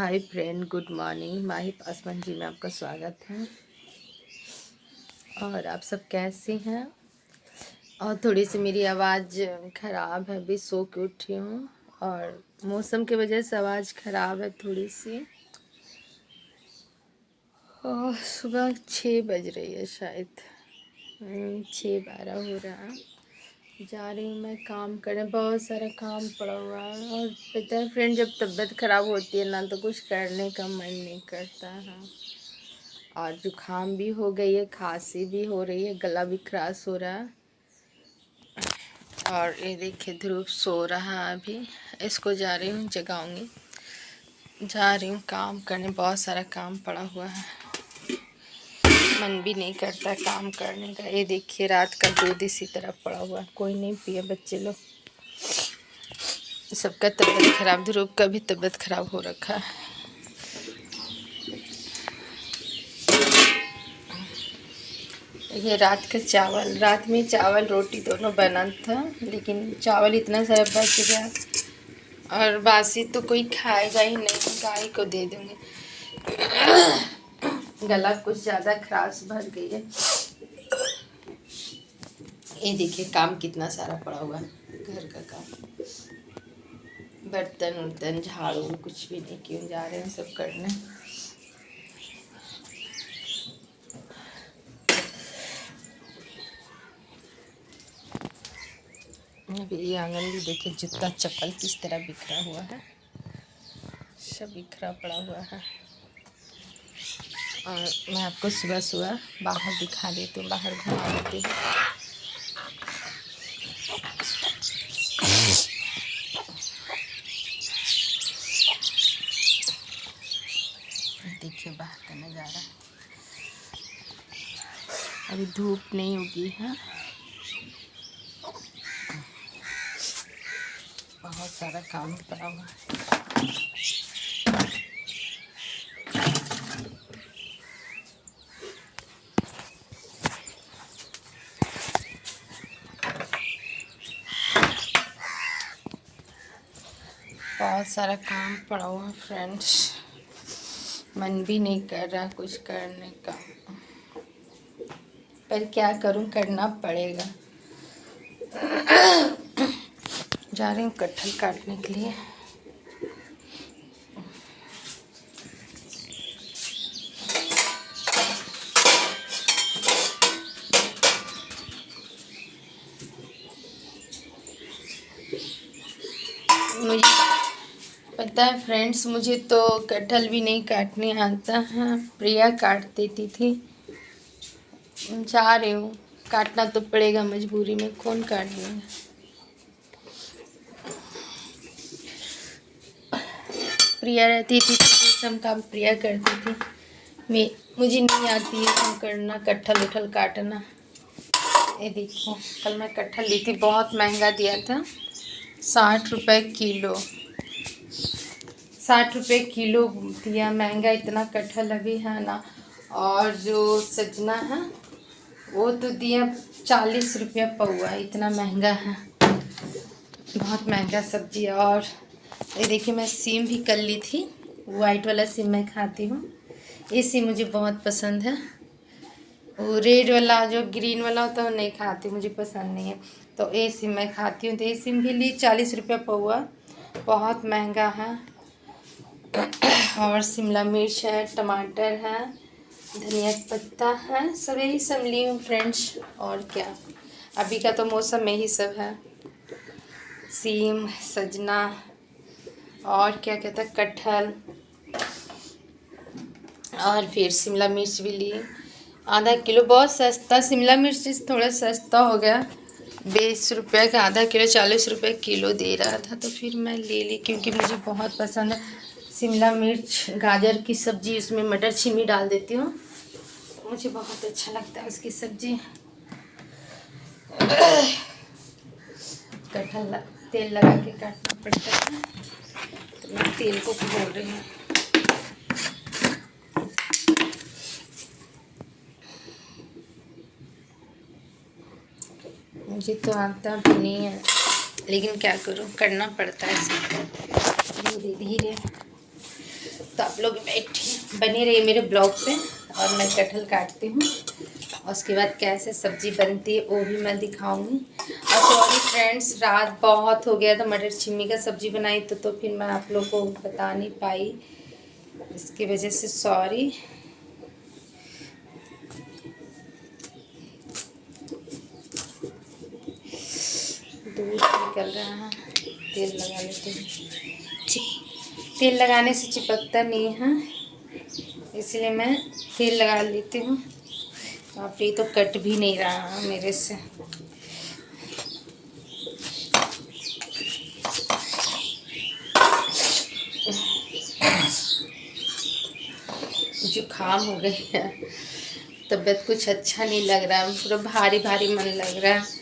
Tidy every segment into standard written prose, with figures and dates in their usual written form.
Hi friend, good morning. Mahib आसमान जी में आपका स्वागत है। और आप सब कैसे हैं? और थोड़ी सी मेरी आवाज़ ख़राब है, अभी सो के उठी हूँ और मौसम की वजह से आवाज़ ख़राब है थोड़ी सी। और सुबह 6 बज रही है शायद, 6:12 हो रहा है। जा रही हूँ मैं काम करने, बहुत सारा काम पड़ा हुआ है। और पता है फ्रेंड, जब तबीयत ख़राब होती है ना तो कुछ करने का मन नहीं करता है। और जुकाम भी हो गई है, खांसी भी हो रही है, गला भी खराश हो रहा है। और ये देखिए ध्रुव सो रहा है अभी, इसको जा रही हूँ जगाऊंगी। जा रही हूँ काम करने, बहुत सारा काम पड़ा हुआ है, मन भी नहीं करता काम करने का। ये देखिए रात का दूध इसी तरह पड़ा हुआ है, कोई नहीं पिए बच्चे लोग। सबका तबीयत खराब, ध्रुव का भी तबीयत खराब हो रखा है। ये रात का चावल, रात में चावल रोटी दोनों बना था, लेकिन चावल इतना सारा बच गया और बासी तो कोई खाएगा ही नहीं, गाय को दे दूँगी। गला कुछ ज़्यादा खराश भर गई है। ये देखिए काम कितना सारा पड़ा हुआ है, घर का काम, बर्तन उर्तन झाड़ू कुछ भी नहीं, क्यों जा रहे हैं सब करने। अभी ये आंगन भी देखिए, जूता चप्पल किस तरह बिखरा हुआ है, सब बिखरा पड़ा हुआ है। और मैं आपको सुबह सुबह बाहर दिखा देती हूँ, बाहर घुमा देती हूँ। देखिए बाहर का नज़ारा, अभी धूप नहीं उगी है, बहुत सारा काम पड़ा हुआ है। बहुत सारा काम पड़ा हुआ है फ्रेंड्स, मन भी नहीं कर रहा कुछ करने का, पर क्या करूं, करना पड़ेगा। जा रही हूँ कटहल काटने के लिए। मुझे पता है फ्रेंड्स, मुझे तो कटहल भी नहीं काटने आता है, प्रिया काट देती थी। जा रही हूँ, काटना तो पड़ेगा मजबूरी में, कौन काट देगा। प्रिया रहती थी तो सब काम प्रिया करती थी, मुझे नहीं आती है काम करना, कटहल उठल काटना। ये देखो कल मैं कटहल ली थी, बहुत महंगा दिया था, 60 रुपये किलो, 60 रुपये किलो दिया, महंगा इतना कटहल अभी है ना। और जो सजना है वो तो दिया 40 रुपया पौआ, इतना महंगा है, बहुत महंगा सब्जी। और ये देखिए मैं सीम भी कर ली थी, वाइट वाला सीम मैं खाती हूँ, ये सीम मुझे बहुत पसंद है। वो रेड वाला जो ग्रीन वाला होता है वो नहीं खाती, मुझे पसंद नहीं है, तो ये सिम मैं खाती हूँ। तो ये सिम भी ली 40 रुपया पौआ, बहुत महंगा है। और शिमला मिर्च है, टमाटर है, धनिया पत्ता है, सब यही सब ली हूँ फ्रेंड्स। और क्या, अभी का तो मौसम में ही सब है, सीम, सजना और क्या कहता है कटहल, और फिर शिमला मिर्च भी ली आधा किलो, बहुत सस्ता। शिमला मिर्च थोड़ा सस्ता हो गया, 20 रुपये का आधा किलो 40 रुपये किलो दे रहा था, तो फिर मैं ले ली, क्योंकि मुझे बहुत पसंद है शिमला मिर्च। गाजर की सब्ज़ी, उसमें मटर छीमी डाल देती हूँ, मुझे बहुत अच्छा लगता है उसकी सब्ज़ी। कटहल तेल लगा के काटना पड़ता है, तो मैं तेल को खोल रही हूँ। मुझे तो आता भी नहीं है, लेकिन क्या करूँ, करना पड़ता है धीरे धीरे, तो आप लोग बैठिए, बने रहिए मेरे ब्लॉग पे। और मैं कटहल काटती हूँ और उसके बाद कैसे सब्ज़ी बनती है वो भी मैं दिखाऊंगी। और सॉरी फ्रेंड्स, रात बहुत हो गया था, मटर छिम्मी का सब्ज़ी बनाई तो फिर मैं आप लोग को बता नहीं पाई, इसकी वजह से सॉरी। दूध निकल रहा है, तेल लगा लेते हैं। तेल लगाने से चिपकता नहीं है, इसलिए मैं तेल लगा लेती हूँ। आप ये तो कट भी नहीं रहा मेरे से। जुकाम हो गई है, तबीयत कुछ अच्छा नहीं लग रहा है, पूरा भारी भारी मन लग रहा है।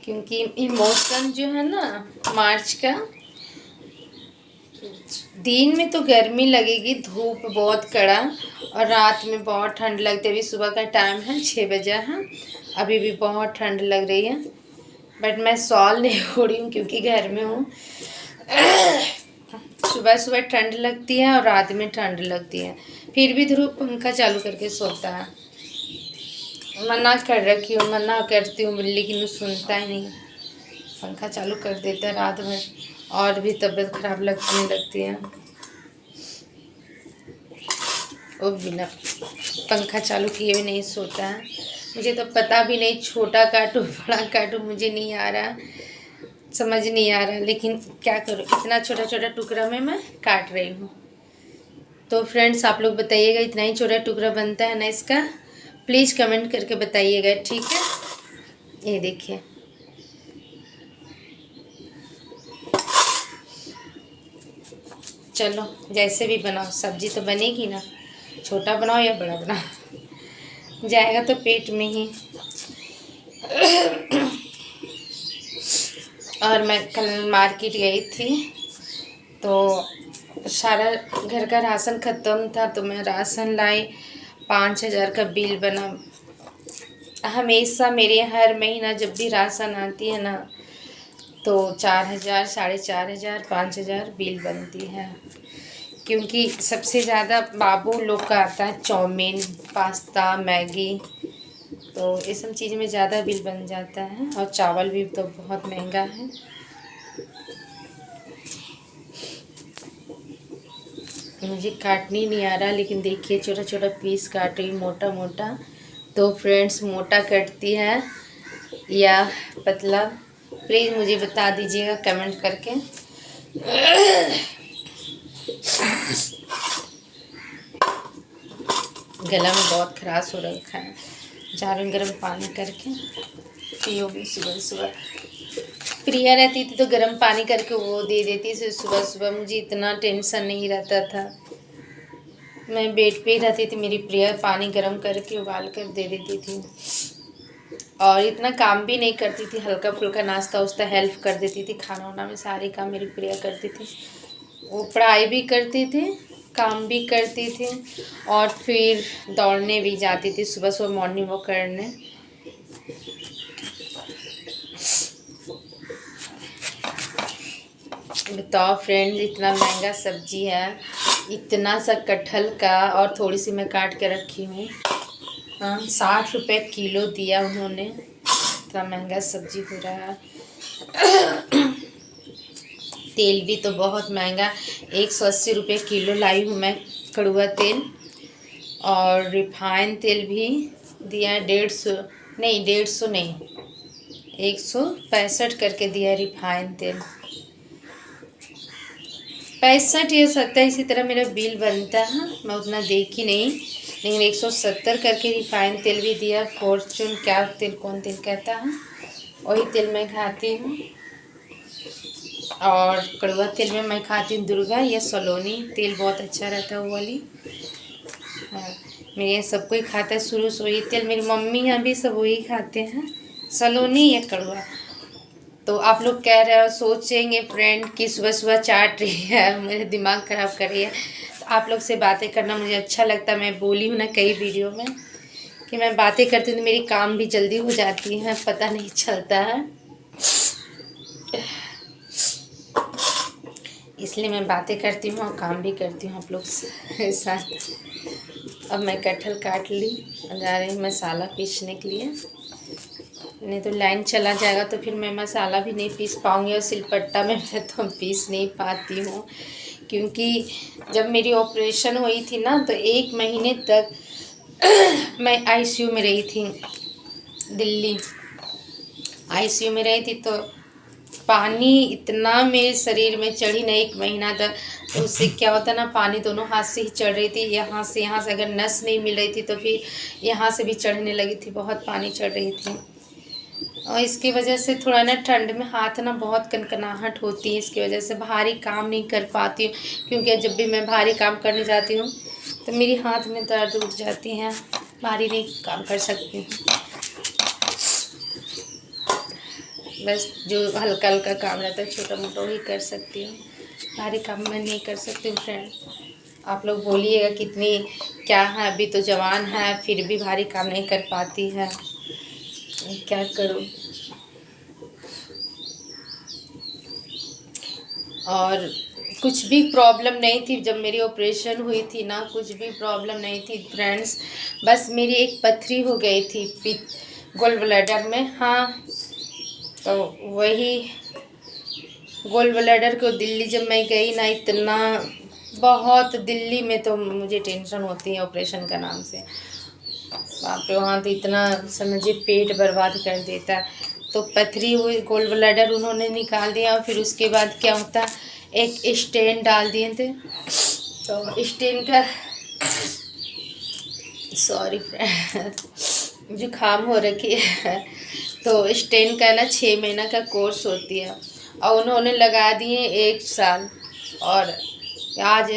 क्योंकि ये मौसम जो है ना मार्च का, दिन में तो गर्मी लगेगी, धूप बहुत कड़ा, और रात में बहुत ठंड लगती है। अभी सुबह का टाइम है, 6 बजे है, अभी भी बहुत ठंड लग रही है। बट मैं सॉल नहीं ओढ़ी हूँ क्योंकि घर में हूँ। सुबह सुबह ठंड लगती है और रात में ठंड लगती है, फिर भी ध्रुव पंखा चालू करके सोता है। मना कर रखी हूँ, मना करती हूँ लेकिन वो सुनता ही नहीं, पंखा चालू कर देता है रात भर, और भी तबीयत खराब लगती है। वो बिना पंखा चालू किए भी नहीं सोता है। मुझे तो पता भी नहीं छोटा काटूँ बड़ा काटूँ, मुझे नहीं आ रहा, समझ नहीं आ रहा, लेकिन क्या करूँ, इतना छोटा छोटा टुकड़ा में मैं काट रही हूँ। तो फ्रेंड्स आप लोग बताइएगा इतना ही छोटा टुकड़ा बनता है ना इसका, प्लीज़ कमेंट करके बताइएगा, ठीक है। ये देखिए, चलो जैसे भी बनाओ सब्जी तो बनेगी ना, छोटा बनाओ या बड़ा बनाओ, जाएगा तो पेट में ही। और मैं कल मार्केट गई थी तो सारा घर का राशन ख़त्म था, तो मैं राशन लाई, 5,000 का बिल बना। हमेशा मेरे हर महीना जब भी राशन आती है ना तो 4,000, 4,500, 5,000 बिल बनती है। क्योंकि सबसे ज़्यादा बाबू लोग का आता है चाउमीन, पास्ता, मैगी, तो ये सब चीज़ में ज़्यादा बिल बन जाता है। और चावल भी तो बहुत महंगा है। मुझे काटनी नहीं आ रहा, लेकिन देखिए छोटा छोटा पीस काट रही, मोटा मोटा। तो फ्रेंड्स, मोटा कटती है या पतला, प्लीज़ मुझे बता दीजिएगा कमेंट करके। गला में बहुत खराश हो रखा है, जा रही हूँ गर्म पानी करके पियोगी सुबह सुबह। प्रिया रहती थी तो गर्म पानी करके वो दे देती थी सुबह सुबह, मुझे इतना टेंशन नहीं रहता था। मैं बेड पे ही रहती थी, मेरी प्रिया पानी गर्म करके उबाल कर दे देती थी, और इतना काम भी नहीं करती थी, हल्का फुल्का नाश्ता वास्ता हेल्प कर देती थी, खाना वाना में सारे काम मेरी प्रिया करती थी। वो पढ़ाई भी करती थी, काम भी करती थी, और फिर दौड़ने भी जाती थी सुबह सुबह मॉर्निंग वॉक करने। बताओ फ्रेंड्स, इतना महंगा सब्जी है, इतना सा कटहल का, और थोड़ी सी मैं काट के रखी हूँ। हाँ, 60 रुपये किलो दिया उन्होंने, इतना महंगा सब्जी हो रहा है। तेल भी तो बहुत महंगा, 180 रुपये किलो लाई हूँ मैं कड़ुआ तेल। और रिफाइन तेल भी दिया 150, नहीं 150 नहीं, 165 करके दिया रिफाइन तेल। 65 या 70 इसी तरह मेरा बिल बनता है, मैं उतना देखी नहीं, लेकिन 170 करके रिफाइन तेल भी दिया। फॉर्चून क्या तेल, कौन तेल कहता है, वही तेल मैं खाती हूँ। और कड़वा तेल में मैं खाती हूँ दुर्गा या सलोनी तेल, बहुत अच्छा रहता है वो वाली। हाँ, मेरे यहाँ सब कोई खाता है शुरू से वही तेल, मेरी मम्मी यहाँ भी सब वही खाते हैं, सलोनी या कड़वा। तो आप लोग कह रहे हो, सोचेंगे फ्रेंड कि सुबह सुबह चाट रही है, मेरे दिमाग ख़राब कर रही है। तो आप लोग से बातें करना मुझे अच्छा लगता है। मैं बोली हूँ ना कई वीडियो में कि मैं बातें करती हूँ तो मेरी काम भी जल्दी हो जाती है, पता नहीं चलता है। इसलिए मैं बातें करती हूँ और काम भी करती हूँ आप लोग के साथ। अब मैं कटहल काट ली, जा रही हूँ मसाला पीसने के लिए, नहीं तो लाइन चला जाएगा तो फिर मैं मसाला भी नहीं पीस पाऊँगी, और सिलपट्टा में मैं तो पीस नहीं पाती हूँ, क्योंकि जब मेरी ऑपरेशन हुई थी ना तो 1 महीने तक मैं आईसीयू में रही थी, दिल्ली आईसीयू में रही थी। तो पानी इतना मेरे शरीर में चढ़ी ना 1 महीना तक, तो उससे क्या होता ना, पानी दोनों हाथ से ही चढ़ रही थी, यहाँ से अगर नस नहीं मिल रही थी तो फिर यहाँ से भी चढ़ने लगी थी, बहुत पानी चढ़ रही थी। और इसकी वजह से थोड़ा ना ठंड में हाथ ना बहुत कनकनाहट होती है, इसकी वजह से भारी काम नहीं कर पाती हूँ, क्योंकि जब भी मैं भारी काम करने जाती हूँ तो मेरी हाथ में दर्द उठ जाती है, भारी नहीं काम कर सकती हूँ। बस जो हल्का हल्का काम रहता है छोटा मोटा वही कर सकती हूँ, भारी काम मैं नहीं कर सकती हूँ। फ्रेंड आप लोग बोलिएगा कितनी क्या है, अभी तो जवान है फिर भी भारी काम नहीं कर पाती है, क्या करूँ। और कुछ भी प्रॉब्लम नहीं थी जब मेरी ऑपरेशन हुई थी ना, कुछ भी प्रॉब्लम नहीं थी फ्रेंड्स, बस मेरी एक पथरी हो गई थी गोल ब्लैडर में। हाँ, तो वही गोल ब्लैडर को दिल्ली जब मैं गई ना, इतना बहुत दिल्ली में तो मुझे टेंशन होती है ऑपरेशन का नाम से, बाप रे, वहाँ तो इतना समझिए पेट बर्बाद कर देता है। तो पथरी हुई, गोल ब्लैडर उन्होंने निकाल दिया, और फिर उसके बाद क्या होता, एक स्टेन डाल दिए थे। तो स्टेन का सॉरी फ्रेंड जुकाम हो रखी है, तो स्टेन का ना 6 महीना का कोर्स होती है, और उन्होंने लगा दिए 1 साल, और आज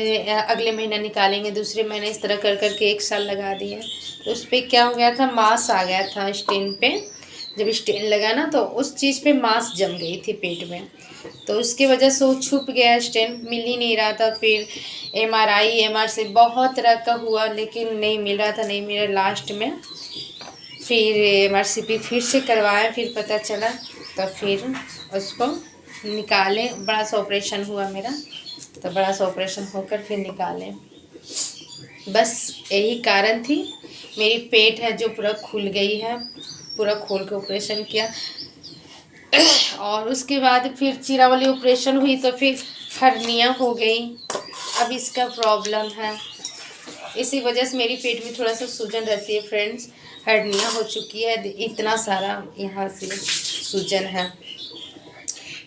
अगले महीना निकालेंगे, दूसरे महीने, इस तरह कर करके 1 साल लगा दिए। तो उस पर क्या हो गया था, मांस आ गया था स्टेन पे, जब स्टेन लगा ना तो उस चीज़ पे मांस जम गई थी पेट में, तो उसकी वजह से वो छुप गया, स्टेन मिल ही नहीं रहा था। फिर MRI से बहुत तरह का हुआ, लेकिन नहीं मिल रहा था, नहीं मिला। लास्ट में फिर MRCP फिर से करवाया, फिर पता चला, तो फिर उसको निकाले, बड़ा सा ऑपरेशन हुआ मेरा, तो बड़ा सा ऑपरेशन होकर फिर निकाले। बस यही कारण थी, मेरी पेट है जो पूरा खुल गई है, पूरा खोल के ऑपरेशन किया। और उसके बाद फिर चीरा वाली ऑपरेशन हुई तो फिर हर्निया हो गई, अब इसका प्रॉब्लम है, इसी वजह से मेरी पेट में थोड़ा सा सूजन रहती है फ्रेंड्स, हर्निया हो चुकी है, इतना सारा यहाँ से सूजन है।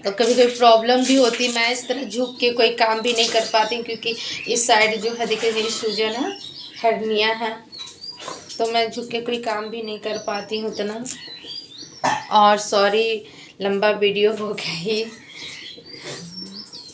तो कभी कभी प्रॉब्लम भी होती है, मैं इस तरह झुक के कोई काम भी नहीं कर पाती, क्योंकि इस साइड जो है देखिए मेरी सूजन है, हर्निया है, तो मैं झुक के कोई काम भी नहीं कर पाती हूँ उतना। और सॉरी लंबा वीडियो हो गई,